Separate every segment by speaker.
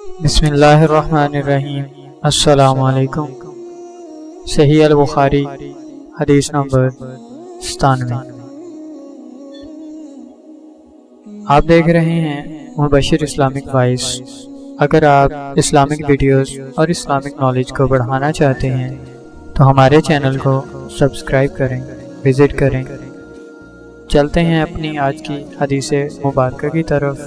Speaker 1: بسم اللہ الرحمن الرحیم۔ السلام علیکم۔ صحیح البخاری حدیث نمبر 97۔ آپ دیکھ رہے ہیں مبشر اسلامک وائس۔ اگر آپ اسلامک ویڈیوز اور اسلامک نالج کو بڑھانا چاہتے ہیں تو ہمارے چینل کو سبسکرائب کریں، وزٹ کریں۔ چلتے ہیں اپنی آج کی حدیث مبارکہ کی طرف۔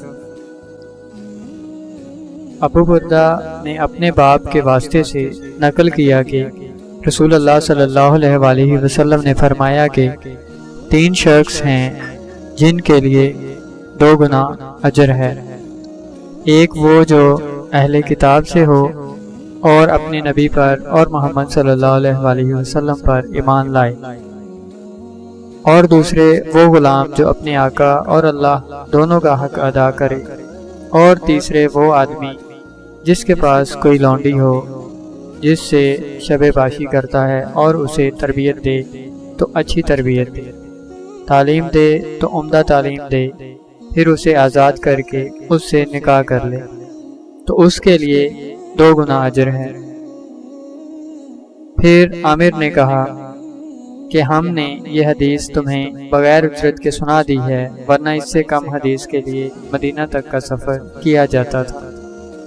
Speaker 1: ابو بردہ نے اپنے باپ کے واسطے سے نقل کیا کہ رسول اللہ صلی اللہ علیہ وآلہ وسلم نے فرمایا کہ 3 شخص ہیں جن کے لیے 2 گنا اجر ہے۔ ایک وہ جو اہل کتاب سے ہو اور اپنے نبی پر اور محمد صلی اللہ علیہ وآلہ وسلم پر ایمان لائے، اور دوسرے وہ غلام جو اپنے آقا اور اللہ دونوں کا حق ادا کرے، اور تیسرے وہ آدمی جس کے پاس کوئی لونڈی ہو جس سے شب باشی کرتا ہے اور اسے تربیت دے تو اچھی تربیت دے، تعلیم دے تو عمدہ تعلیم دے، پھر اسے آزاد کر کے اس سے نکاح کر لے تو اس کے لیے 2 گنا اجر ہے۔ پھر عامر نے کہا کہ ہم نے یہ حدیث تمہیں بغیر اجرت کے سنا دی ہے، ورنہ اس سے کم حدیث کے لیے مدینہ تک کا سفر کیا جاتا تھا۔